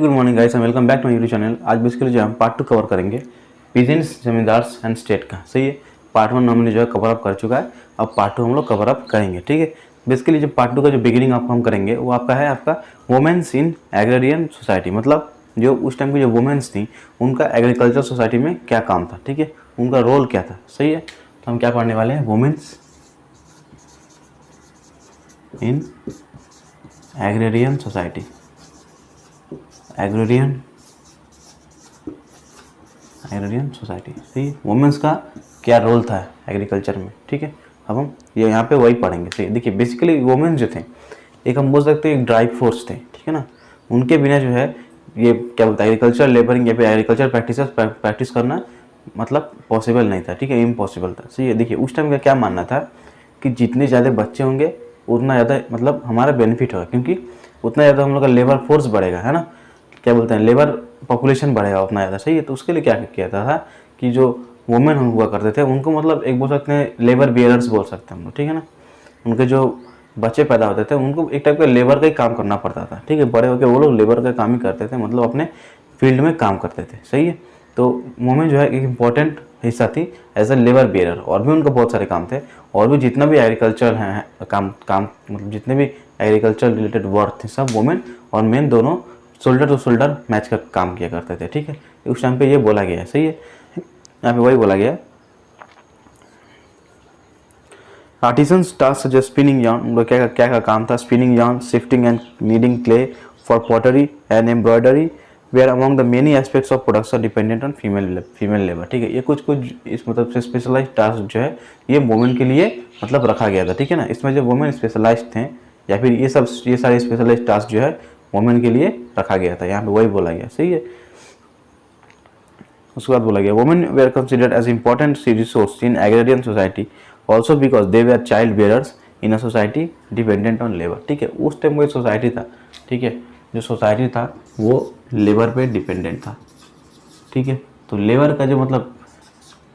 Good morning guys and welcome back to my YouTube channel. आज basically जो हम part 2 cover करेंगे peasants, zamindars and state का। सही है, पार्ट 1 हमने जो है कवर अप कर चुका है, अब पार्ट 2 हम लोग कवर अप करेंगे। ठीक है, बेसिकली जो पार्ट 2 का जो बिगिनिंग आपको हम करेंगे वो आपका है आपका वुमेन्स इन एग्रेरियन सोसाइटी, मतलब जो उस टाइम की जो वुमेन्स थी उनका एग्रीकल्चर सोसाइटी में क्या काम था। ठीक है, उनका रोल क्या था। सही है, तो हम क्या पढ़ने वाले हैं, women's in agrarian society. Agrarian society, सही है, वुमेन्स का क्या रोल था एग्रीकल्चर में। ठीक है, अब हम ये यहाँ पे वही पढ़ेंगे। सही, देखिए बेसिकली वुमेन्स जो थे एक हम बोल सकते हैं एक ड्राइव फोर्स थे। ठीक है ना, उनके बिना जो है ये क्या बोलता है एग्रीकल्चर लेबरिंग या फिर एग्रीकल्चर प्रैक्टिस करना मतलब पॉसिबल नहीं था। ठीक है, इम्पॉसिबल था। सही है, देखिए उस टाइम का क्या मानना था कि जितने ज़्यादा बच्चे होंगे उतना ज़्यादा मतलब हमारा बेनिफिट होगा, क्योंकि उतना ज़्यादा हम लोग का लेबर फोर्स बढ़ेगा, है ना, क्या बोलते हैं लेबर पॉपुलेशन बढ़ेगा उतना ज़्यादा। सही है, तो उसके लिए क्या किया था कि जो वुमेन हुआ करते थे उनको मतलब एक बोल सकते हैं लेबर बियरर्स बोल सकते हैं हम लोग। ठीक है ना, उनके जो बच्चे पैदा होते थे उनको एक टाइप का लेबर का ही काम करना पड़ता था। ठीक है, बड़े होकर वो लोग लेबर का काम ही करते थे, मतलब अपने फील्ड में काम करते थे। सही है, तो वुमेन जो है एक इम्पॉर्टेंट हिस्सा थी एज ए लेबर बियरर, और भी उनका बहुत सारे काम थे, और भी जितना भी एग्रीकल्चर है काम मतलब जितने भी एग्रीकल्चर रिलेटेड वर्क थे सब वुमेन और मेन दोनों शोल्डर टू शोल्डर मैच कर काम किया करते थे। ठीक है, उस टाइम पे ये बोला गया है। सही है, यहाँ पे वही बोला गया है। आर्टिसंस टास्क जो स्पिनिंग यार्न, उनका क्या क्या काम था, spinning yarn, shifting and kneading clay for pottery and embroidery were among the many aspects of production dependent on female labour. ठीक है, ये कुछ इस मतलब से स्पेशलाइज टास्क जो है ये वुमेन के लिए मतलब रखा गया था। ठीक है ना, इसमें जो वुमेन स्पेशलाइज थे या फिर ये सारे स्पेशलाइज टास्क जो है वुमेन के लिए रखा गया था, यहाँ पे वही बोला गया। सही है, उसके बाद बोला गया women were considered as important resource in agrarian society also because they were child bearers in a society dependent on labour. ठीक है, उस टाइम वो सोसाइटी था, ठीक है, जो सोसाइटी था वो लेबर पे डिपेंडेंट था। ठीक है, तो लेबर का जो मतलब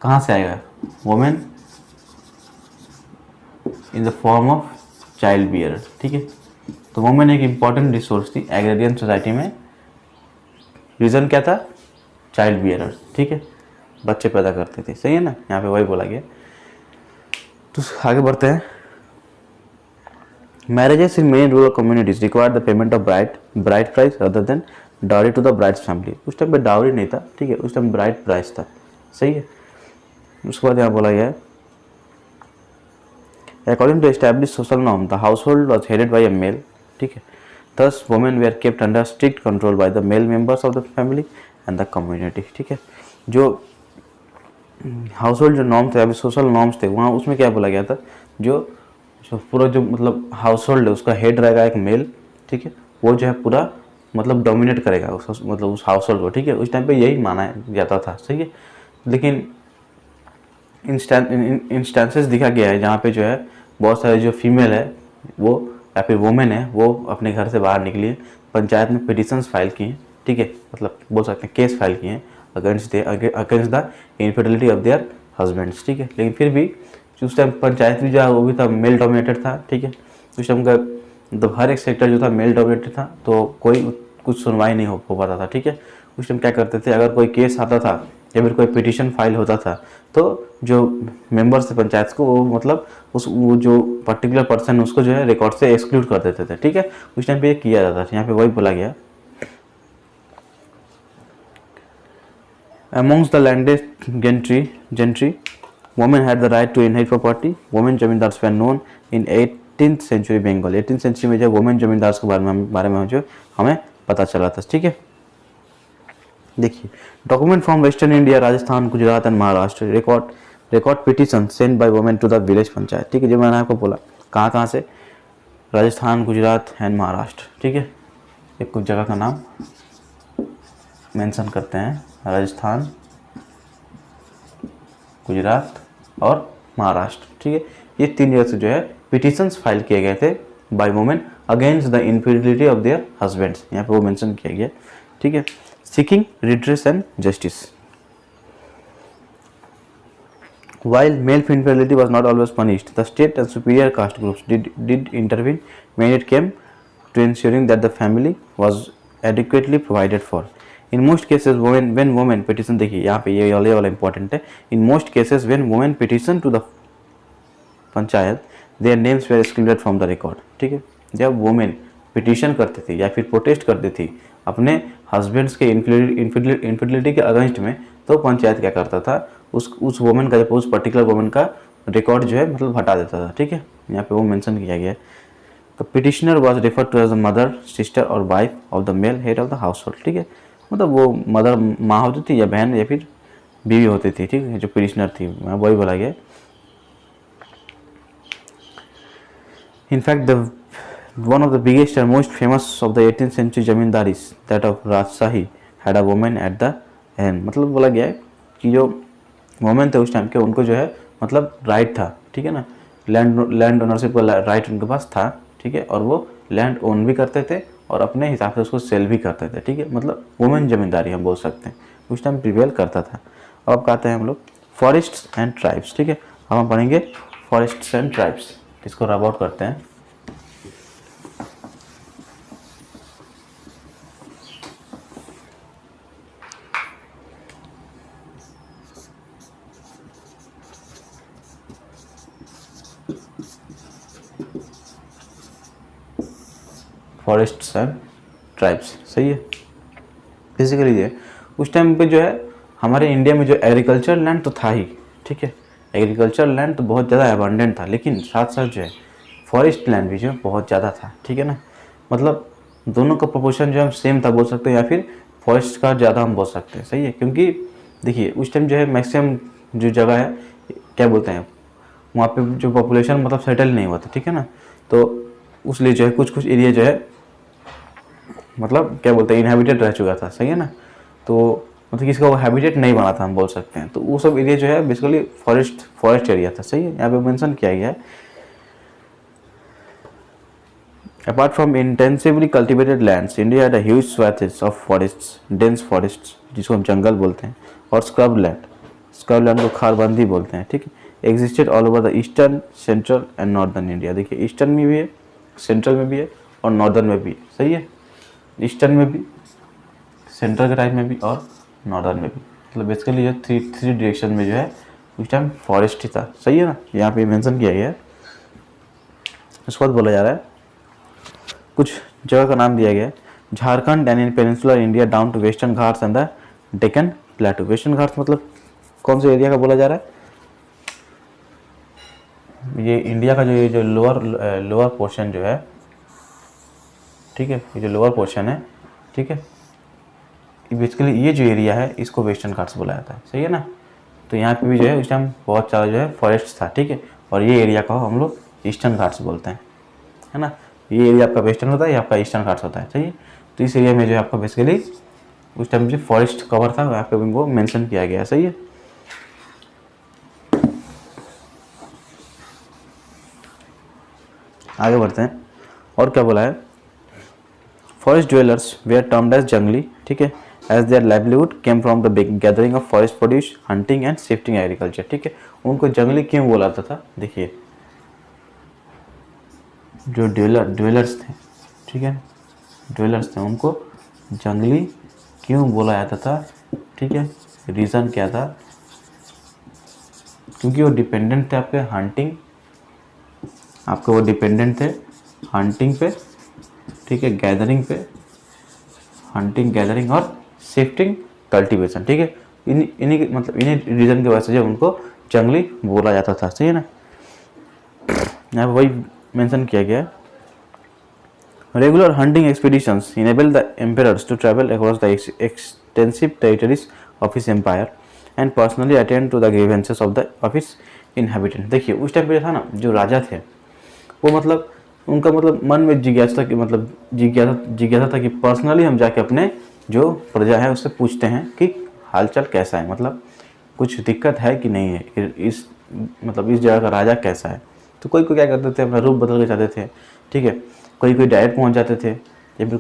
कहाँ से आएगा, women in the form of child bearer. ठीक है, तो वुमेन एक इम्पॉर्टेंट रिसोर्स थी एग्रेरियन सोसाइटी में। रीज़न क्या था, चाइल्ड बियरर। ठीक है, बच्चे पैदा करते थे। सही है ना, यहाँ पे वही बोला गया। तो आगे बढ़ते हैं। Marriages in many rural communities require the payment of bride price other than dowry to the bride's family. उस टाइम पे डाउरी नहीं था। ठीक है, उस टाइम ब्राइड प्राइस था। सही है, उसके बाद यहाँ बोला गया है according to establish social norm the household was headed by a male. ठीक है, thus women were kept under strict control by the male members of the family and the community। ठीक है, जो हाउस होल्ड जो norm थे अभी social norms थे वहाँ उसमें क्या बोला गया था, जो पूरा जो मतलब हाउस होल्ड है उसका हेड रहेगा एक मेल। ठीक है, वो जो है पूरा मतलब डोमिनेट करेगा मतलब उस हाउस होल्ड को। ठीक है, उस टाइम पे यही माना जाता था। सही है, लेकिन इंस्टेंसेस दिखा गया है जहाँ पे जो है बहुत सारे जो फीमेल है वो या फिर वुमेन है वो अपने घर से बाहर निकली है, पंचायत में पिटिशंस फाइल की हैं। ठीक है, मतलब बोल सकते हैं केस फाइल किए हैं against the infidelity of their husbands. ठीक है, लेकिन फिर भी उस टाइम पंचायत भी जो है वो भी था मेल डोमिनेटेड था। ठीक है, उस टाइम का मतलब हर एक सेक्टर जो था मेल डोमिनेटेड था, तो कोई कुछ सुनवाई नहीं हो पाता था। ठीक है, उस टाइम क्या करते थे, अगर कोई केस आता था या फिर कोई पिटिशन फाइल होता था तो जो मेंबर्स थे पंचायत को वो मतलब वो जो पर्टिकुलर पर्सन उसको जो है रिकॉर्ड से एक्सक्लूड कर देते थे। ठीक है, उस टाइम पे ये किया जाता था। यहाँ पे वही बोला गया amongst the landed gentry women had the right to inherit property। women zamindars were known in 18th century Bengal। 18th century में जो वुमेन जमींदार्स के बारे में जो हमें पता चला था। ठीक है, देखिए document from western India, Rajasthan, Gujarat and Maharashtra record petition send by women to the village panchayat. ठीक है, जो मैंने आपको बोला कहाँ से, राजस्थान, गुजरात एंड महाराष्ट्र। ठीक है, एक कुछ जगह का नाम मेंशन करते हैं, राजस्थान, गुजरात और महाराष्ट्र। ठीक है, ये तीन जगह से जो है पिटिशंस फाइल किए गए थे by women against the infidelity of their husbands, यहाँ पे वो मेंशन किया गया। ठीक है, seeking redress and justice। While male infidelity was not always punished, the state and superior caste groups did intervene when it came to ensuring that the family was adequately provided for. In most cases when women petition, देखिए यहाँ पे ये वाला important है, in most cases when women petition to the panchayat their names were excluded from the record. ठीक है, जब women petition करती थी या फिर प्रोटेस्ट करती थी अपने हस्बैंड्स के इनफिडिलिटी के अगेंस्ट में, तो पंचायत क्या करता था, उस वुमेन का, उस पर्टिकुलर वुमेन का रिकॉर्ड जो है मतलब हटा देता था। ठीक है, यहाँ पे वो मेंशन किया गया है। तो petitioner was referred to as the mother, sister और wife of the male head of the household. ठीक है, मतलब वो मदर माँ होती थी या बहन या फिर बीवी होती थी। ठीक है, जो पिटिशनर थी वही बोला गया। In fact, one of the biggest and most famous of the 18th century जमींदारीज that of राजशाही had a woman at the end। मतलब बोला गया है कि जो वुमेन थे उस टाइम के, उनको जो है मतलब राइट था। ठीक है ना, लैंड ओनरशिप का राइट उनके पास था। ठीक है, और वो लैंड ओन भी करते थे और अपने हिसाब से उसको सेल भी करते थे। ठीक है, मतलब वुमेन जमींदारी हम बोल सकते हैं, उस टाइम प्रिवेल करता था। अब कहते हैं हम लोग फॉरेस्ट्स एंड ट्राइब्स। ठीक है, अब हम पढ़ेंगे फॉरेस्ट्स एंड ट्राइब्स, इसको रब आउट करते हैं। फॉरेस्ट्स एंड ट्राइब्स, सही है। बेसिकली ये उस टाइम पे जो है हमारे इंडिया में जो एग्रीकल्चर लैंड तो था ही। ठीक है, एग्रीकल्चर लैंड तो बहुत ज़्यादा अबंडेंट था, लेकिन साथ साथ जो है फॉरेस्ट लैंड भी जो है बहुत ज़्यादा था। ठीक है ना, मतलब दोनों का प्रोपोर्शन जो है सेम था बोल सकते हैं, या फिर फॉरेस्ट का ज़्यादा हम बोल सकते हैं। सही है, क्योंकि देखिए उस टाइम जो है मैक्सिमम जो जगह है क्या बोलते हैं, वहाँ पे जो पॉपुलेशन मतलब सेटल नहीं हुआ था। ठीक है ना, तो उसलिए जो है कुछ एरिया जो है मतलब क्या बोलते हैं इनहेबिटेड रह चुका था। सही है ना, तो मतलब किसी का वो हैबिटेट नहीं बना था हम बोल सकते हैं। तो वो सब एरिया जो है बेसिकली फॉरेस्ट एरिया था। सही है, यहाँ पे मेंशन किया गया है। Apart from intensively cultivated lands, India had a huge swathes of forests, dense forests जिसको हम जंगल बोलते हैं, और स्क्रब लैंड को खारबंदी बोलते हैं। ठीक है, existed all over the eastern, central and northern India. देखिए ईस्टर्न में भी है, सेंट्रल में भी है और नॉर्दर्न में भी है। सही है, ईस्टर्न में भी, सेंट्रल के टाइप में भी और नॉर्दर्न में भी, मतलब बेसिकली जो थ्री डायरेक्शन में जो है उस टाइम फॉरेस्ट ही था। सही है ना, यहाँ पे मेंशन किया गया है। उसके बाद बोला जा रहा है कुछ जगह का नाम दिया गया है, Jharkhand and in peninsular India down to western Ghats and the Deccan plateau. Western Ghats मतलब कौन से एरिया का बोला जा रहा है, ये इंडिया का जो लोअर पोर्शन जो है, ठीक है, ये जो लोअर पोर्शन है, ठीक है, बेसिकली ये जो एरिया है इसको वेस्टर्न घाट्स बोला जाता है। सही है ना, तो यहाँ पे भी जो है उस टाइम बहुत सारा जो है फॉरेस्ट था। ठीक है, और ये एरिया को हम लोग ईस्टर्न घाट्स बोलते हैं, है ना। ये एरिया आपका वेस्टर्न होता है, ये आपका ईस्टर्न घाट्स होता है। सही है, तो इस एरिया में जो है आपका बेसिकली उस टाइम जो फॉरेस्ट कवर था वहाँ पे वो मेंशन किया गया है। सही है, आगे बढ़ते हैं। और क्या बोला है, forest dwellers were termed as jangli. ठीक है, as their livelihood came from the gathering of forest produce, hunting and shifting agriculture. ठीक है, उनको जंगली क्यों बोला जाता था, देखिए जो ड्वेलर्स थे, ठीक है, ड्वेलर्स थे, उनको जंगली क्यों बोला जाता था। ठीक है, रीज़न क्या था, क्योंकि वो डिपेंडेंट थे आपके हंटिंग, वो डिपेंडेंट थे हंटिंग पे, ठीक है, गैदरिंग पे, हंटिंग गैदरिंग और शिफ्टिंग कल्टीवेशन। ठीक है, इन्हीं रीज़न की वजह से जो उनको जंगली बोला जाता था। सही है ना, यहाँ पर वही मेंशन किया गया है। Regular hunting expeditions enable the emperors to travel across the extensive territories of his empire and personally attend to the grievances of his inhabitant. देखिए उस टाइम पे था ना, जो राजा थे वो मतलब उनका मतलब मन में जिज्ञासा कि मतलब जिज्ञासा था कि पर्सनली हम जाके अपने जो प्रजा है उससे पूछते हैं कि हालचाल कैसा है, मतलब कुछ दिक्कत है कि नहीं है, इस जगह का राजा कैसा है। तो कोई क्या करते थे, अपना रूप बदल के जाते थे। ठीक है, कोई डायरेक्ट पहुंच जाते थे, या फिर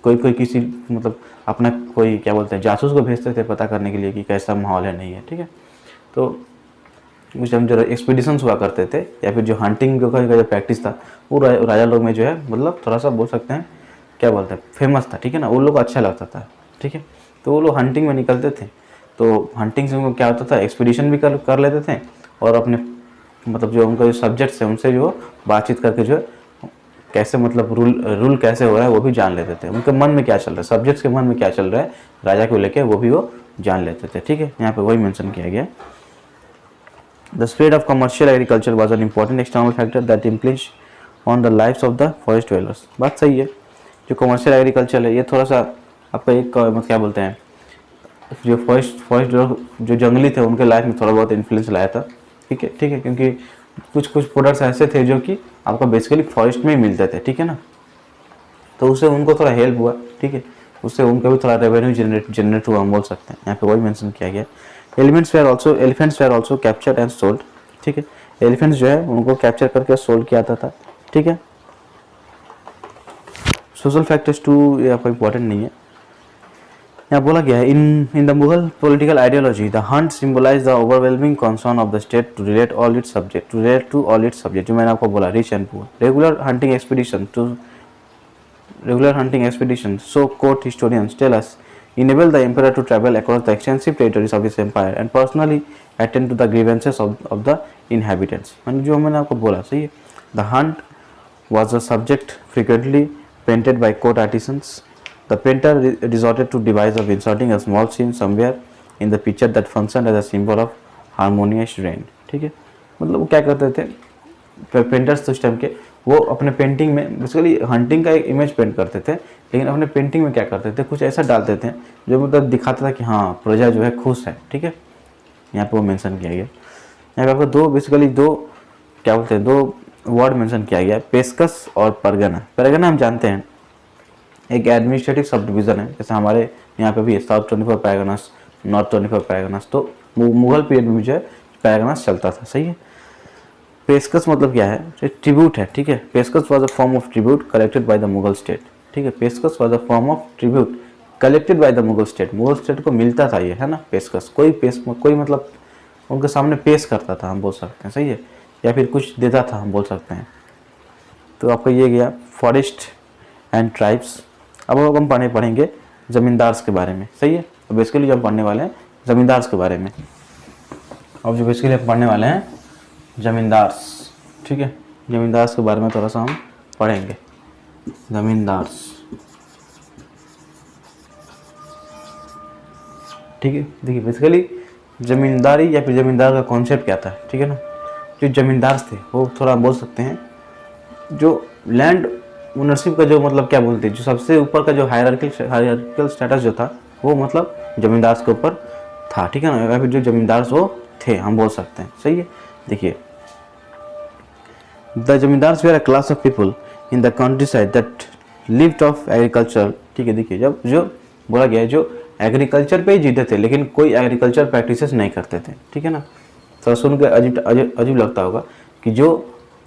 कोई किसी मतलब अपना कोई क्या बोलते हैं जासूस को भेजते थे पता करने के लिए कि कैसा माहौल है नहीं है। ठीक है, तो उस टाइम जो एक्सपीडिशंस हुआ करते थे या फिर जो हंटिंग का जो प्रैक्टिस था वो राजा लोग में जो है मतलब थोड़ा सा बोल सकते हैं क्या बोलते हैं फेमस था, ठीक है ना, वो लोग को अच्छा लगता था, ठीक है। तो वो लोग हंटिंग में निकलते थे, तो हंटिंग से उनको क्या होता था, एक्सपीडिशन भी कर लेते थे, और अपने मतलब जो उनका जो सब्जेक्ट्स है उनसे जो बातचीत करके जो कैसे मतलब रूल कैसे हो रहा है वो भी जान लेते थे, उनके मन में क्या चल रहा है, सब्जेक्ट्स के मन में क्या चल रहा है राजा को लेके वो भी वो जान लेते थे, ठीक है। यहाँ पे वही मेंशन किया गया। The spread of commercial agriculture was an important external factor that impinges on the lifes of the forest dwellers. बात सही है, जो कमर्शियल एग्रीकल्चर है ये थोड़ा सा आपका एक मतलब क्या बोलते हैं, जो फॉरेस्ट जो जंगली थे उनके लाइफ में थोड़ा बहुत इन्फ्लुएंस लाया था, ठीक है, ठीक है, क्योंकि कुछ कुछ प्रोडक्ट्स ऐसे थे जो कि आपको बेसिकली फॉरेस्ट में ही मिलते थे, ठीक है ना, तो उससे उनको थोड़ा हेल्प हुआ, ठीक है, उससे उनका भी थोड़ा रेवेन्यू जनरेट हुआ, हम बोल सकते हैं। यहाँ पे वही मेंशन किया गया। Elephants were also captured and sold, ठीक है, एलिफेंट्स जो है उनको कैप्चर करके सोल्ड किया जाता था, ठीक है। सोशल फैक्टर्स टू ये आपको इंपॉर्टेंट नहीं है, यहाँ बोला गया है in the Mughal political ideology the hunt symbolize the overwhelming concern of the state to relate to all its subject, जो मैंने आपको बोला rich and poor. Regular hunting expeditions, so court historians tell us, enabled the emperor to travel across the extensive territories of his empire and personally attend to the grievances of the inhabitants। मैंने जो मैंने आपको बोला सही है। The hunt was a subject frequently painted by court artisans. The painter resorted to device of inserting a small scene somewhere in the picture that functioned as a symbol of harmonious reign, ठीक है। मतलब वो क्या करते थे painters उस time के, वो अपने पेंटिंग में बेसिकली हंटिंग का एक इमेज पेंट करते थे, लेकिन अपने पेंटिंग में क्या करते थे कुछ ऐसा डालते थे जो मतलब दिखाता था कि हाँ प्रजा जो है खुश है, ठीक है। यहाँ पे वो मेंशन किया गया। यहाँ पे आपको दो क्या बोलते हैं, दो वर्ड मेंशन किया गया, पेशकश और परगना। परगना हम जानते हैं एक एडमिनिस्ट्रेटिव सब डिवीज़न है, जैसे हमारे यहाँ पे भी साउथ 24 पैरागनास, नॉर्थ 24 पैरागनास, तो मुगल पीरियड में जो है पैरागनास चलता था, सही है। पेशकश मतलब क्या है, ट्रिब्यूट है, ठीक है। पेशकश was a form of tribute collected by the Mughal state, ठीक है। पेशकश was a form of tribute collected by the Mughal state को मिलता था ये, है ना। पेशकश कोई मतलब उनके सामने पेश करता था, हम बोल सकते हैं, सही है, या फिर कुछ देता था, हम बोल सकते हैं। तो आपका ये गया फॉरेस्ट एंड ट्राइब्स। अब हम पढ़ेंगे ज़मींदार्स के बारे में, सही है। तो बेसिकली जो हम पढ़ने वाले हैं ज़मींदार्स के बारे में, अब जो बेसिकली हम पढ़ने वाले हैं ज़मींदार्स, ठीक है। ज़मींदार्स के बारे में थोड़ा सा हम पढ़ेंगे। ज़मींदार्स, ठीक है। देखिए बेसिकली ज़मींदारी या फिर ज़मींदार का कॉन्सेप्ट क्या था, ठीक है ना। जो ज़मींदार थे वो थोड़ा बोल सकते हैं जो लैंड ओनरशिप का जो मतलब क्या बोलते हैं, जो सबसे ऊपर का जो हायरार्किकल स्टेटस जो था वो मतलब ज़मींदार के ऊपर था, ठीक है ना, या फिर जो ज़मींदार वो थे, हम बोल सकते हैं, सही है। देखिए the zamindars were a class of people in the countryside that lived off agriculture, ठीक है। देखिए जब जो बोला गया है जो एग्रीकल्चर पे ही जीते थे लेकिन कोई एग्रीकल्चर प्रैक्टिसेस नहीं करते थे, ठीक है ना। थोड़ा सुन के अजीब लगता होगा कि जो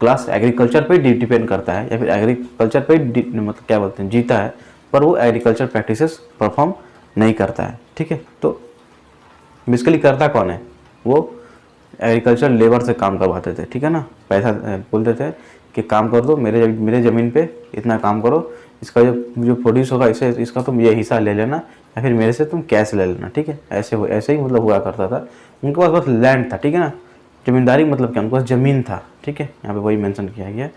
क्लास एग्रीकल्चर पे डिपेंड करता है या फिर एग्रीकल्चर पे मतलब क्या बोलते हैं जीता है, पर वो एग्रीकल्चर प्रैक्टिसेस परफॉर्म नहीं करता है, ठीक है। तो बेसिकली करता कौन है, वो एग्रीकल्चर लेबर से काम करवाते थे, ठीक है ना। पैसा बोलते थे कि काम कर दो, मेरे ज़मीन पे इतना काम करो, इसका जो प्रोड्यूस होगा इसका तुम ये हिस्सा ले लेना या फिर मेरे से तुम कैश ले लेना, ठीक है। ऐसे ही मतलब हुआ करता था। उनके पास बस लैंड था, ठीक है ना। ज़मींदारी मतलब क्या, उनके पास ज़मीन था, ठीक है। यहाँ पे वही मेंशन किया गया।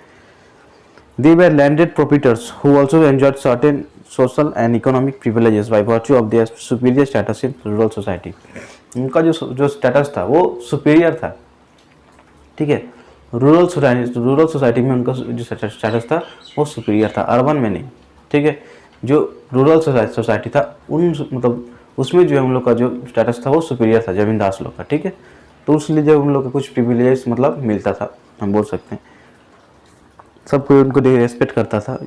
They were landed proprietors who also enjoyed certain social and economic privileges by virtue of their superior status in rural society. उनका जो स्टेटस था वो सुपीरियर था, ठीक है। रूरल सोसाइटी में उनका जो स्टेटस था वो सुपीरियर था, अर्बन में नहीं, ठीक है। जो रूरल सोसाइटी था उन मतलब उसमें जो है उन लोग का जो स्टेटस था वो सुपीरियर था जमींदार लोग का, ठीक है। तो उसलिए जब उन लोग का कुछ प्रिविलेज मतलब मिलता था, हम बोल सकते हैं, सब कोई उनको रेस्पेक्ट करता था।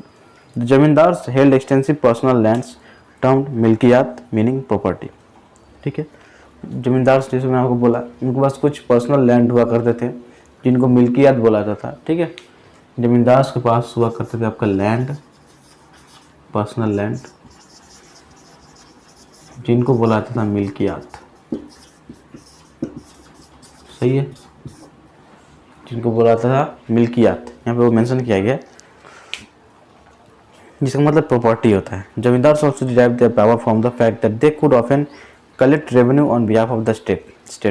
Zamindars held extensive personal lands termed milkiyat meaning property, ठीक है। जमींदार जैसे मैंने आपको बोला उनके पास कुछ पर्सनल लैंड हुआ करते थे जिनको मिल्कियात बोला जाता था, ठीक है। जमींदार के पास हुआ करते थे आपका लैंड, पर्सनल लैंड, जिनको बोला जाता था मिल्कियात, सही है, जिनको बोला जाता था मिल्कियात। यहाँ पे वो मेंशन किया गया। जिसका मतलब प्रॉपर्टी होता है। जमींदार also derive their power from the fact that they could often collect revenue on behalf of the state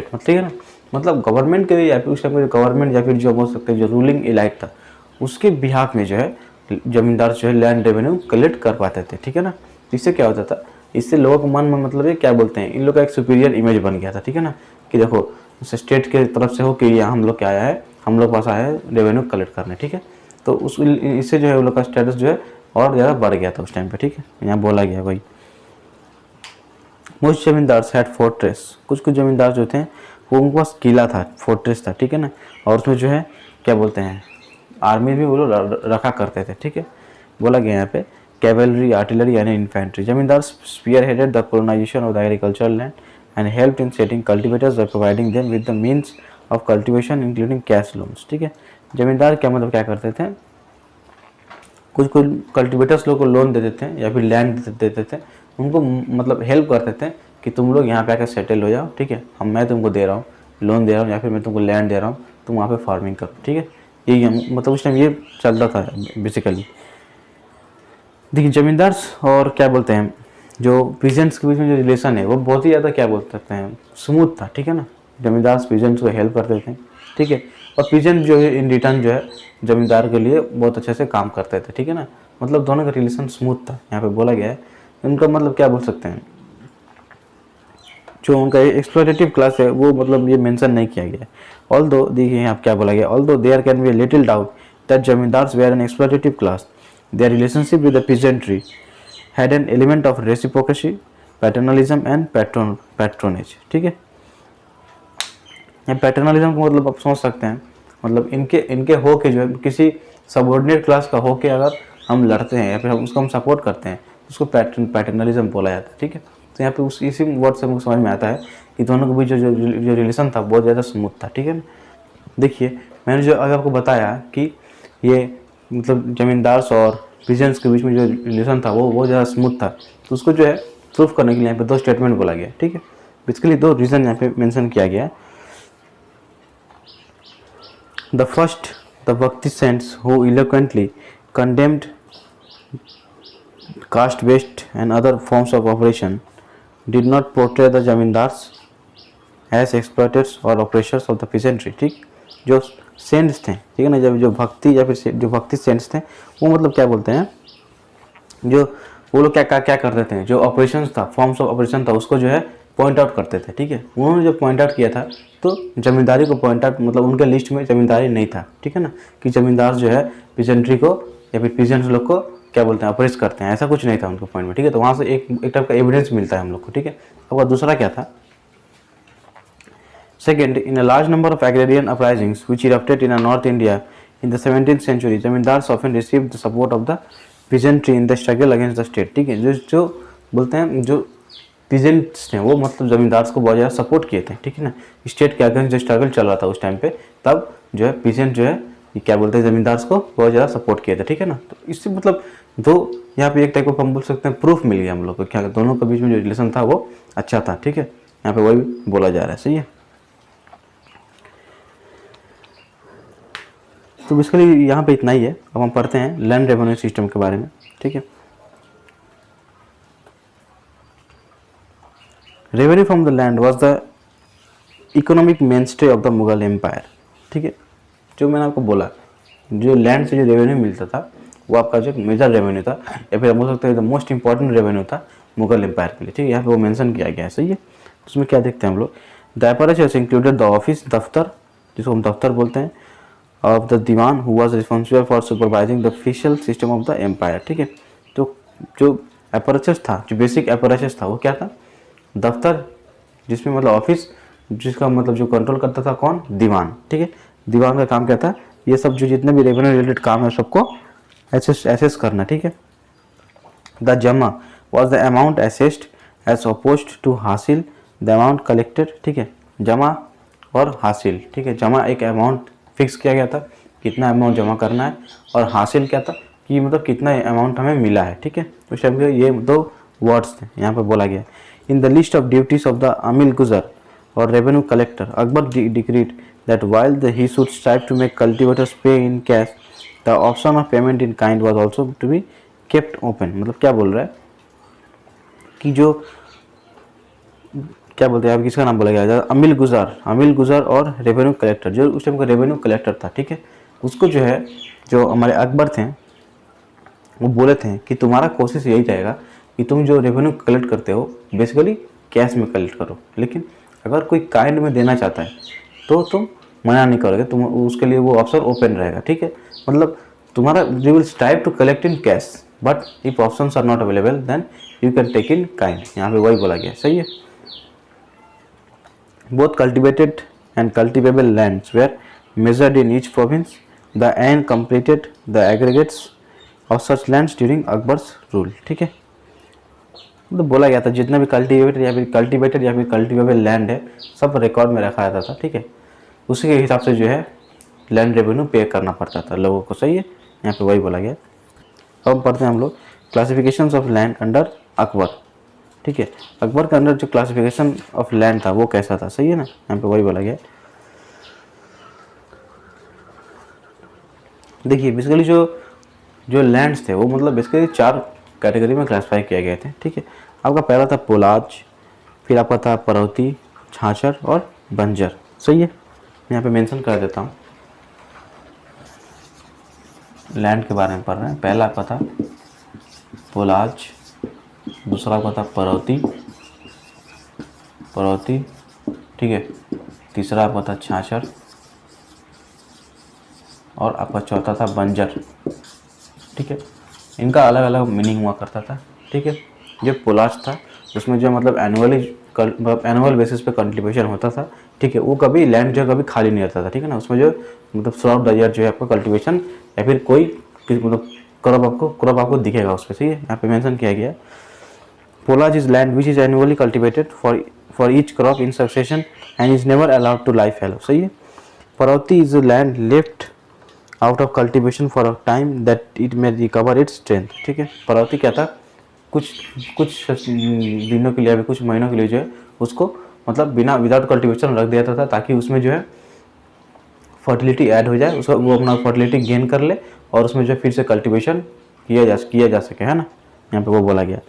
मतलब ठीक है ना, मतलब गवर्नमेंट के या फिर उस टाइम गवर्नमेंट या फिर जो बोल सकते हैं जो रूलिंग इलाइट था उसके बिहाफ में जो है जमींदार जो है लैंड रेवेन्यू कलेक्ट कर पाते थे, ठीक है ना। इससे क्या होता था, इससे लोगों को मन में मतलब ये क्या बोलते हैं, इन लोग का एक सुपीरियर इमेज बन गया था, ठीक है ना, कि देखो स्टेट के तरफ से हो कि यहाँ हम लोग क्या आया है, हम लोग पास आया है रेवेन्यू कलेक्ट करने, ठीक है। तो उस इससे जो है उन लोग का स्टेटस जो है और ज़्यादा बढ़ गया था उस टाइम पे, ठीक है। यहाँ बोला गया भाई मोस्ट जमींदार हैड फोर्ट्रेस, कुछ कुछ जमींदार जो थे वो उनके पास किला था, फोर्ट्रेस था, ठीक है ना, और उसमें जो है क्या बोलते हैं आर्मी भी वो लोग रखा करते थे, ठीक है। बोला गया यहाँ पे कैवलरी, आर्टिलरी यानी infantry. Zamindar spearheaded the colonization of the agricultural land and help in setting cultivators by providing them with the means of cultivation including cash loans, ठीक है। जमींदार क्या मतलब क्या करते थे, कुछ कुछ कल्टिवेटर्स लोग को लोन देते थे या फिर लैंड देते थे, उनको मतलब हेल्प करते थे कि तुम लोग यहाँ पे आकर सेटल हो जाओ, ठीक है, मैं तुमको दे रहा हूँ, लोन दे रहा हूँ या फिर मैं तुमको लैंड दे रहा हूँ, तुम वहाँ पे फार्मिंग करो, ठीक है। ये मतलब उस टाइम ये चलता था बेसिकली। देखिए जमींदार और क्या बोलते हैं जो पीजेंट्स के बीच में जो रिलेशन है वो बहुत ही ज़्यादा क्या बोल सकते हैं स्मूथ था, ठीक है ना। जमींदार पीजेंट्स को हेल्प करते थे, ठीक है, और पीजेंट जो है इन रिटर्न जो है जमींदार के लिए बहुत अच्छे से काम करते थे, ठीक है ना। मतलब दोनों का रिलेशन स्मूथ था। यहाँ पे बोला गया है उनका मतलब क्या बोल सकते हैं, जो उनका एक्सप्लॉयटेटिव क्लास है वो मतलब ये मेंशन नहीं किया गया है। ऑल्दो देखिए यहाँ क्या बोला गया, although there can be a little doubt that zamindars were an exploitative class, their relationship with the peasantry had an element of reciprocity, paternalism and patronage, ठीक है। ये पैटर्नलिज्म को मतलब आप समझ सकते हैं, मतलब इनके हो के जो है किसी सबऑर्डिनेट क्लास का हो के अगर हम लड़ते हैं या फिर उसको हम सपोर्ट करते हैं उसको पैटर्नलिज्म बोला जाता है, ठीक है। तो यहाँ पे उस इसी वर्ड से मुझे समझ में आता है कि दोनों के बीच जो रिलेशन था बहुत ज़्यादा स्मूथ था, ठीक है ना। देखिए मैंने जो अगर आपको बताया कि ये मतलब जमींदार्स और पीजेंट्स के बीच में जो रिलेशन था वो बहुत ज़्यादा स्मूथ था, तो उसको जो है प्रूफ करने के लिए यहाँ पे दो स्टेटमेंट बोला गया, ठीक है। बेसिकली दो रीज़न यहाँ पे मेंशन किया गया है। The first, the Bhakti saints who eloquently condemned caste-based and other forms of oppression did not portray the zamindars as exploiters or oppressors of the peasantry, ठीक। जो सेंट्स थे, ठीक है ना, जब जो भक्ति या फिर जो भक्ति सेंट्स थे वो मतलब क्या बोलते हैं, जो वो लोग क्या करते थे, जो ऑपरेशंस था, फॉर्म्स ऑफ ऑपरेशन था उसको जो है पॉइंट आउट करते थे, ठीक है। उन्होंने जब पॉइंट आउट किया था तो जमींदारी को पॉइंट आउट मतलब उनके लिस्ट में जमींदारी नहीं था, ठीक है ना, कि जमींदार जो है पीजेंट्री को या फिर पीजेंट्स लोग को क्या बोलते हैं अप्रेस करते हैं, ऐसा कुछ नहीं था उनके पॉइंट में, ठीक है। तो वहाँ से एक टाइप का एविडेंस मिलता है हम लोग को, ठीक है। और दूसरा क्या था, second, in a large number of agrarian uprisings which erupted in north India in the 17th century, zamindars often received the support of the peasantry in the struggle against the state, ठीक है। जो बोलते हैं जो पीजेंट्स थे वो मतलब जमींदार्स को बहुत ज़्यादा सपोर्ट किए थे, ठीक है ना। स्टेट के अगेंस्ट जो स्ट्रगल चल रहा था उस टाइम पे, तब जो है पीजेंट जो है ये क्या बोलते हैं जमींदार्स को बहुत ज़्यादा सपोर्ट किए थे, ठीक है ना। तो इससे मतलब दो यहाँ पे एक टाइप का हम बोल सकते हैं प्रूफ मिल गया हम लोग को, क्या दोनों के बीच में जो रिलेशन था वो अच्छा था, ठीक है। यहाँ पे वही बोला जा रहा है, सही है। तो बेसिकली यहाँ पे इतना ही है। अब हम पढ़ते हैं लैंड रेवेन्यू सिस्टम के बारे में, ठीक है। Revenue from the land was the economic mainstay of the Mughal empire, ठीक है। जो मैंने आपको बोला जो लैंड से जो रेवेन्यू मिलता था वो आपका जो मेजर रेवेन्यू था या फिर बोल सकते हैं द मोस्ट इंपॉर्टेंट रेवेन्यू था मुगल एम्पायर के लिए, ठीक है। यहाँ पे वो मेंशन किया गया है, सही है। उसमें क्या देखते हैं हम लोग, the apparatus included the office, daftar, जिसको हम दफ्तर बोलते हैं, of the diwan who was responsible for supervising the official system of the empire, ठीक है। तो जो एपरेचर्स था, जो बेसिक एपरेचर्स था वो क्या था, दफ्तर, जिसमें मतलब ऑफिस, जिसका मतलब जो कंट्रोल करता था कौन, दीवान, ठीक है। दीवान का काम क्या था, ये सब जो जितने भी रेवेन्यू रिलेटेड काम है सबको एसेस करना, ठीक है। The jama was the amount assessed as opposed to hasil the amount collected, ठीक है। जमा और हासिल, ठीक है। जमा एक अमाउंट फिक्स किया गया था कितना अमाउंट जमा करना है, और हासिल क्या था कि मतलब कितना अमाउंट हमें मिला है, ठीक है। उस टाइम के ये दो वर्ड्स थे यहाँ पे बोला गया। In the list of duties of the amil guzar और revenue collector, Akbar decreed that while he should strive to make cultivators pay in cash, the option of payment in kind was also to be kept open, मतलब क्या बोल रहा है कि जो क्या बोलते हैं आप, किसका नाम बोला गया, अमिल गुजार और रेवेन्यू कलेक्टर, जो उस टाइम का रेवेन्यू कलेक्टर था, ठीक है, उसको जो है, जो हमारे अकबर थे, वो बोले थे कि तुम्हारा कोशिश यही रहेगा कि तुम जो रेवेन्यू कलेक्ट करते हो बेसिकली कैश में कलेक्ट करो, लेकिन अगर कोई काइंड में देना चाहता है तो तुम मना नहीं करोगे, तुम उसके लिए वो ऑप्शन ओपन रहेगा, ठीक है। मतलब तुम्हारा you will strive to collect in cash, but if options are not available then you can take in kind, यहाँ पे वही बोला गया, सही है। Both cultivated and cultivable lands were measured in each province, the and completed the aggregates of such lands during Akbar's rule, ठीक है। मतलब बोला गया था जितना भी कल्टिवेटेड या फिर कल्टिवेबल लैंड है सब रिकॉर्ड में रखा जाता था, ठीक है, उसी के हिसाब से जो है लैंड रेवेन्यू पे करना पड़ता था लोगों को, सही है, यहाँ पे वही बोला गया। अब पढ़ते हैं हम लोग classifications of land under Akbar, ठीक है। अकबर के अंदर जो क्लासिफिकेशन ऑफ लैंड था वो कैसा था, सही है ना, यहाँ पे वही बोला गया। देखिए बेसिकली जो लैंड्स थे वो मतलब बेसिकली 4 कैटेगरी में क्लासिफाई किए गए थे, ठीक है। आपका पहला था पोलाज, फिर आपका था परौती, छाछर और बंजर, सही है। यहाँ पे मेंशन कर देता हूँ, लैंड के बारे में पढ़ रहे हैं। पहला आपका था पोलाज, दूसरा आपका था परौती, ठीक है, तीसरा आपका था छाछर और आपका चौथा था बंजर, ठीक है। इनका अलग अलग मीनिंग हुआ करता था, ठीक है। जो पोलाज था उसमें जो मतलब एनुअल बेसिस पे कल्टीवेशन होता था, ठीक है, वो कभी लैंड जो कभी खाली नहीं रहता था, ठीक है ना, उसमें जो मतलब थ्रू द ईयर जो है आपका कल्टीवेशन या फिर कोई मतलब क्रॉप आपको दिखेगा उस पर, सही है, यहाँ पे मेंशन किया गया। Polaj is land which is annually cultivated for each crop in succession and is never allowed to lie fallow, सही है। Parauti is land left out of cultivation for a time that it may recover its strength, ठीक है। परौती क्या था, कुछ दिनों के लिए अभी कुछ महीनों के लिए जो है उसको मतलब विदाउट कल्टीवेशन रख दिया था ताकि उसमें जो है फर्टिलिटी ऐड हो जाए, उसको वो अपना फर्टिलिटी गेन कर ले और उसमें जो फिर से कल्टीवेशन किया जा सके, है ना, यहाँ पे वो बोला गया।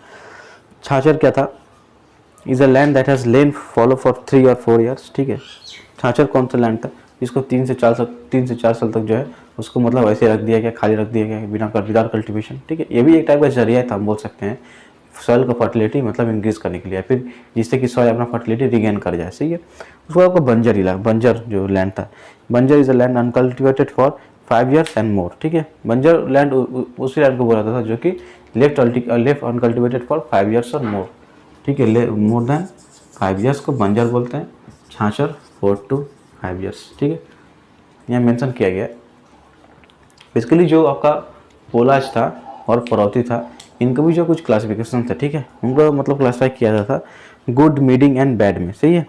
छाछर क्या था, is a land that has lane follow for 3 और 4 ईयर्स, ठीक है। छाछर कौन सा लैंड था, इसको 3 से 4 साल तक जो है उसको मतलब ऐसे रख दिया गया, खाली रख दिया गया विदाउट कल्टीवेशन, ठीक है। ये भी एक टाइप का जरिया था, हम बोल सकते हैं सॉइल का फर्टिलिटी मतलब इंक्रीज करने के लिए, फिर जिससे कि सॉइल अपना फर्टिलिटी रिगेन कर जाए, सही है। उसको आपको बंजर जो लैंड था, बंजर is a land uncultivated for 5 years and more, ठीक है। बंजर लैंड उसी लैंड को बोला था जो कि लेफ्ट अनकल्टिवेटेड फॉर 5 years और मोर, ठीक है, मोर देन 5 years को बंजर बोलते हैं, छाछर 4 to 5 years, ठीक है, यहाँ मेंशन किया गया। बेसिकली जो आपका पोलाज था और परौती था इनका भी जो कुछ क्लासिफिकेशन था, ठीक है, उनको मतलब क्लासिफाई किया जाता था गुड, मीडियम एंड बैड में, सही है,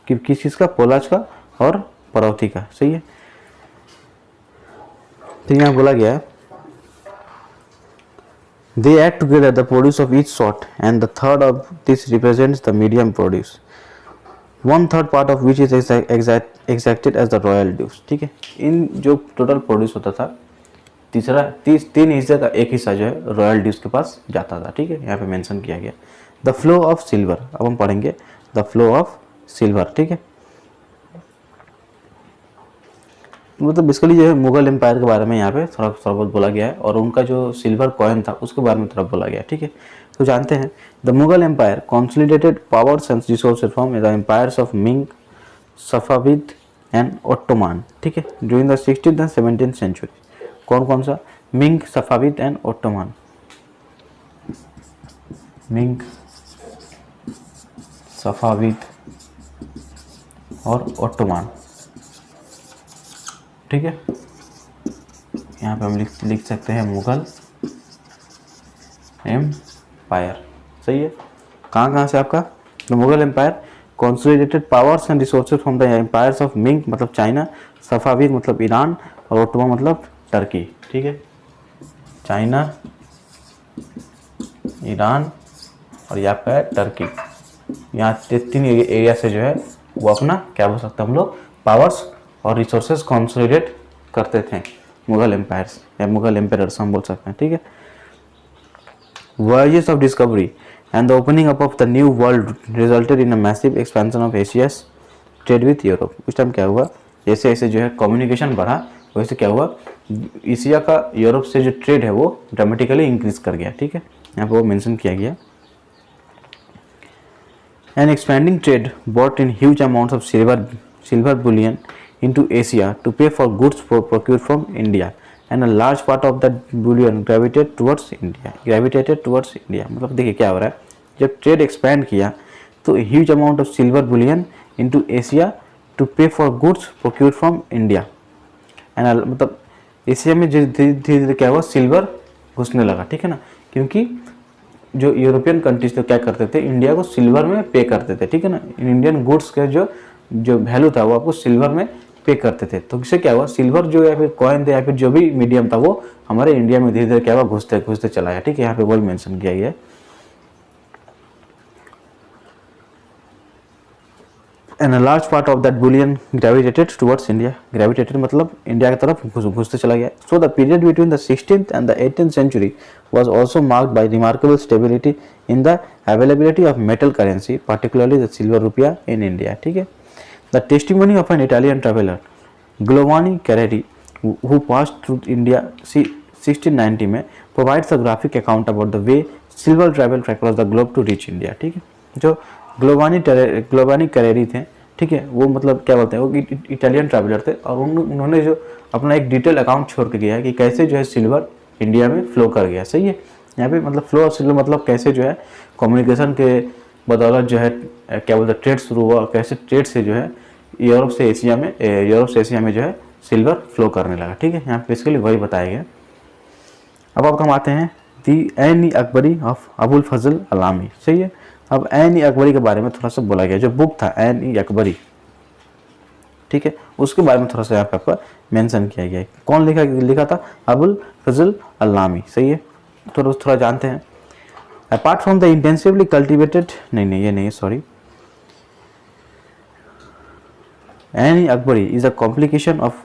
कि किस चीज़ का, पोलाज का और परौती का, सही है। तो यहाँ बोला गया they add together the produce of each sort and the third of this represents the medium produce, 1/3 part of which is exacted as the royal dues, ठीक है। इन जो टोटल प्रोड्यूस होता था 3 हिस्से का 1 हिस्सा जो है रॉयल ड्यूज के पास जाता था, ठीक है, यहाँ पे मेंशन किया गया। द फ्लो ऑफ सिल्वर, अब हम पढ़ेंगे द फ्लो ऑफ सिल्वर, ठीक है। मतलब बेसिकली जो है मुगल एम्पायर के बारे में यहाँ पे थोड़ा बहुत बोला गया है और उनका जो सिल्वर कॉइन था उसके बारे में थोड़ा बोला गया है, ठीक है। तो जानते हैं the Mughal empire consolidated powers and resources from the empires of Ming, Safavid and Ottoman, ठीक है, during the 16th and 17th century. कौन सा, Ming, Safavid and Ottoman, Ming, Safavid और ओटोमान, ठीक है। यहाँ पे हम लिख सकते हैं मुगल एम्पायर, सही है। कहाँ से आपका the Mughal empire consolidated powers and resources from the empires of Ming मतलब चाइना, सफाविद मतलब ईरान और ओटोमान मतलब टर्की, ठीक है। चाइना, ईरान और यहाँ पे टर्की, यहाँ 3 एरिया से जो है वो अपना क्या बोल सकते हैं हम लोग पावर्स और रिसोर्सेज कंसोलिडेट करते थे, मुगल एम्पायर्स या मुगल एम्पायर्स हम बोल सकते हैं, ठीक है। Voyages of discovery and the opening up of the new world resulted in a massive expansion of Asia's trade with Europe। उस टाइम क्या हुआ, जैसे जैसे जो है कम्युनिकेशन बढ़ा वैसे क्या हुआ, एशिया का यूरोप से जो ट्रेड है वो ड्रामेटिकली इंक्रीज कर गया, ठीक है। यहाँ पे वो मेंशन किया गया। An expanding trade brought in huge amounts of silver bullion into Asia to pay for goods procured from India, and a large part of that bullion gravitated towards India। मतलब देखिए क्या हो रहा है, जब ट्रेड एक्सपैंड किया तो huge amount of silver bullion into Asia to pay for goods procured from India. And मतलब एशिया में धीरे धीरे क्या हुआ, सिल्वर घुसने लगा, ठीक है ना, क्योंकि जो यूरोपियन कंट्रीज तो क्या करते थे, इंडिया को सिल्वर में पे करते थे, ठीक है ना। इंडियन गुड्स का जो वैल्यू था वो आपको सिल्वर में पे करते थे। तो इससे क्या हुआ, सिल्वर जो या फिर कॉइन थे या फिर जो भी मीडियम था वो हमारे इंडिया में धीरे धीरे क्या हुआ, घुसते घुसते चला गया, ठीक है। यहाँ पे वही मेंशन किया गया है। And a large part of that bullion gravitated towards India। Gravitated मतलब इंडिया की तरफ घुसते चला गया। So the period between the 16th and the 18th century was also marked by remarkable stability in the availability of metal currency, particularly the silver rupia in India, ठीक है। The testimony of an Italian traveler, Giovanni Carreri, who passed through India 1690 में, provides a graphic account about the way silver traveled across the globe to reach India, ठीक है। जो ग्लोवानी कैरेरी थे, ठीक है, वो मतलब क्या बोलते हैं, वो इटालियन ट्रैवलर थे और उन्होंने जो अपना एक डिटेल अकाउंट छोड़ के गया है कि कैसे जो है सिल्वर इंडिया में फ्लो कर गया, सही है। यहाँ पे मतलब फ्लो ऑफ सिल्वर मतलब कैसे जो है कम्युनिकेशन के बदौलत जो है क्या बोलते हैं ट्रेड शुरू हुआ और कैसे ट्रेड से जो है यूरोप से एशिया में जो है सिल्वर फ्लो करने लगा, ठीक है। यहाँ पे बेसिकली वही बताया गया। अब हम आते हैं दी एन ई अकबरी ऑफ अबुल फजल अलामी, सही है। अब एन ई अकबरी के बारे में थोड़ा सा बोला गया, जो बुक था एन ई अकबरी, ठीक है, उसके बारे में थोड़ा सा यहाँ पे मेंशन किया गया है। कौन लिखा था, अबुल फजल अलामी, सही है। थोड़ा जानते हैं। Apart from the intensively cultivated, नहीं ये नहीं है, sorry. Ain i Akbari is a complication of,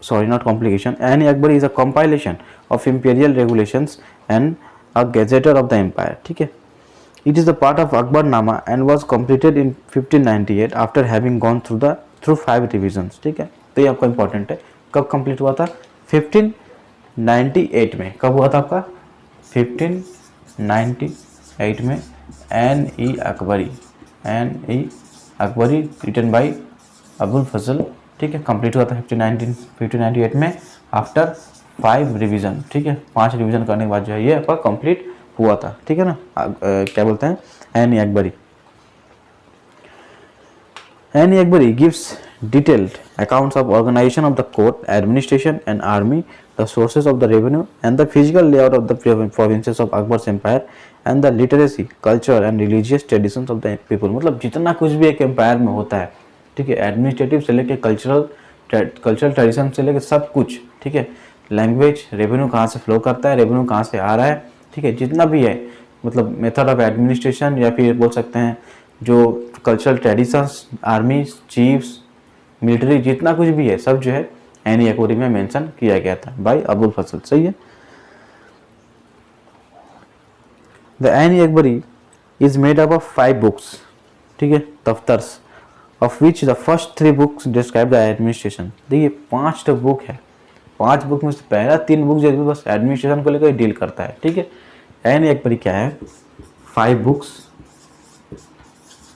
sorry not complication, Anne Akbari is a compilation of imperial regulations and a gazetteer of the empire, ठीक है। It is the part of Akbarnama and was completed in 1598 after having gone through 5 revisions, ठीक है। तो ये आपका important है। कब complete हुआ था, 1598 में। कब हुआ था आपका, 1598 में। एन ई अकबरी रिटन बाई अबुल फजल, ठीक है, कंप्लीट हुआ था 1598 में आफ्टर 5 रिवीजन, ठीक है। 5 रिवीजन करने के बाद जो है ये आपका कंप्लीट हुआ था, ठीक है ना। क्या बोलते हैं, Ain i Akbari. Ain i Akbari gives detailed accounts of organisation of the court, administration and army, the sources of the revenue and the physical layout of the provinces of Akbar's empire and the literacy, culture and religious traditions of the people. मतलब जितना कुछ भी एक empire में होता है, ठीक है, एडमिनिस्ट्रेटिव से लेके कल्चरल ट्रेडिशन से लेके सब कुछ, ठीक है। लैंग्वेज, रेवेन्यू कहाँ से फ्लो करता है, रेवेन्यू कहाँ से आ रहा है, ठीक है, जितना भी है, मतलब मेथड ऑफ एडमिनिस्ट्रेशन या फिर बोल सकते हैं जो cultural traditions, army, chiefs, military, जितना कुछ भी है सब जो है एन ई अकबरी में मेंशन किया गया था बाय अबुल फजल, सही है। The Ain i Akbari is made up of 5 books, ठीक है, दफ्तर्स, of which the first 3 books describe the administration। देखिए 5 बुक है, 5 बुक में से पहला 3 बुक जो है बस एडमिनिस्ट्रेशन को लेकर डील करता है, ठीक है। एन ई अकबरी क्या है, 5 बुक्स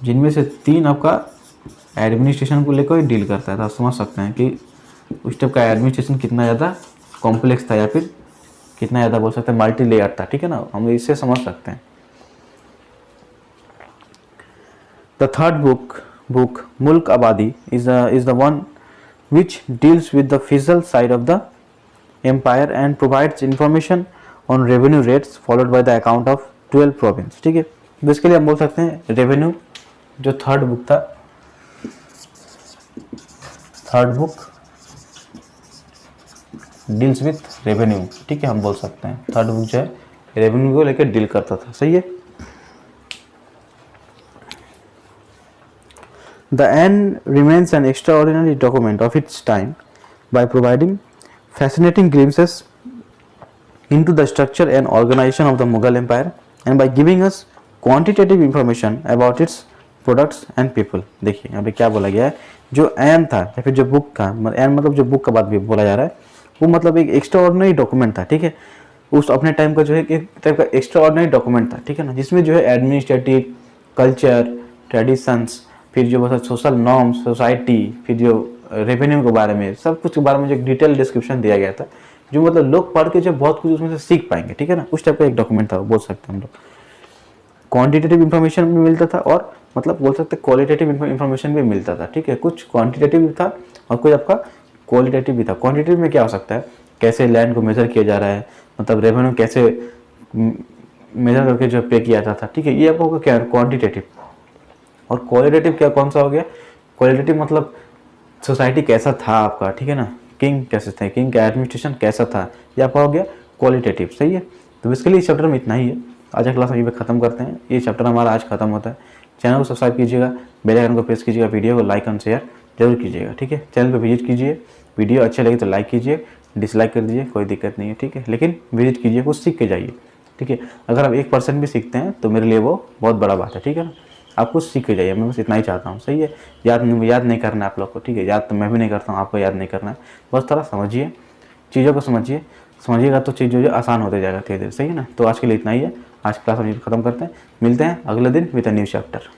जिनमें से 3 आपका एडमिनिस्ट्रेशन को लेकर डील करता है। तो आप समझ सकते हैं कि उस टाइप का एडमिनिस्ट्रेशन कितना ज़्यादा कॉम्प्लेक्स था या फिर कितना ज़्यादा बोल सकते हैं मल्टी लेयर था, ठीक है ना, हम इससे समझ सकते हैं। The third book Mulk Abadi is the one which deals with the fiscal side of the empire and provides information on revenue rates followed by the account of 12 province, ठीक है। बेसिकली हम बोल सकते हैं रेवेन्यू, जो third book था, third book deals with revenue, ठीक है, हम बोल सकते हैं थर्ड बुक जो है रेवेन्यू को लेकर डील करता था, सही है। The N remains an extraordinary document of its time by providing fascinating glimpses into the structure and organization of the Mughal Empire and by giving us quantitative information about its products and people। देखिए यहाँ पे क्या बोला गया है, जो N था या फिर जो बुक का एन मतलब जो बुक का बात भी बोला जा रहा है, वो मतलब एक एक्स्ट्रा ऑर्डिनरी डॉक्यूमेंट था, ठीक है। उस अपने टाइम का जो है एक टाइप का एक्स्ट्रा ऑर्डिनरी डॉक्यूमेंट था, ठीक है ना, जिसमें जो है एडमिनिस्ट्रेटिव, कल्चर, ट्रेडिशंस, फिर जो बहुत सोशल नॉर्म्स, सोसाइटी, फिर जो रेवेन्यू के बारे में, सब कुछ के बारे में जो डिटेल डिस्क्रिप्शन दिया गया था, जो मतलब लोग पढ़ के जो बहुत कुछ उसमें से सीख पाएंगे, ठीक है ना, उस टाइप का एक डॉक्यूमेंट था, बोल सकते हैं हम लोग। क्वांटिटेटिव इन्फॉर्मेशन भी मिलता था और मतलब बोल सकते हैं क्वालिटेटिव इन्फॉर्मेशन भी मिलता था, ठीक है। कुछ क्वांटिटेटिव भी था और कुछ आपका क्वालिटेटिव भी था। क्वांटिटेटिव में क्या हो सकता है, कैसे लैंड को मेजर किया जा रहा है, मतलब रेवेन्यू कैसे मेजर करके जो पे किया जाता था, ठीक है, ये आपका होगा क्या, क्वांटिटेटिव। और क्वालिटेटिव क्या, कौन सा हो गया, क्वालिटेटिव मतलब सोसाइटी कैसा था आपका, ठीक है ना, किंग कैसे थे, किंग का एडमिनिस्ट्रेशन कैसा था, ये आपका हो गया क्वालिटेटिव, सही है। तो बेसिकली इस चैप्टर में इतना ही है। आज का क्लास हम ये खत्म करते हैं, ये चैप्टर हमारा आज खत्म होता है। चैनल को सब्सक्राइब कीजिएगा, बेल आइकन को प्रेस कीजिएगा, वीडियो को लाइक एंड शेयर जरूर कीजिएगा, ठीक है। चैनल पर विजिट कीजिए, वीडियो अच्छे लगे तो लाइक कीजिए, डिसलाइक कर दीजिए, कोई दिक्कत नहीं है, ठीक है, लेकिन विजिट कीजिए, कुछ सीख के जाइए, ठीक है। अगर आप 1% भी सीखते हैं तो मेरे लिए वो बहुत बड़ा बात है, ठीक है ना। आप कुछ सीख के जाइए, मैं बस इतना ही चाहता हूँ, सही है। याद नहीं करना है आप लोग को, ठीक है, याद तो मैं भी नहीं करता हूँ, आपको याद नहीं करना है, बस थोड़ा समझिए, चीज़ों को समझिएगा तो चीज़ जो है आसान होते जाएगा धीरे धीरे, सही है ना। तो आज के लिए इतना ही है, आज क्लास हम खत्म करते हैं, मिलते हैं अगले दिन विद अ न्यू चैप्टर।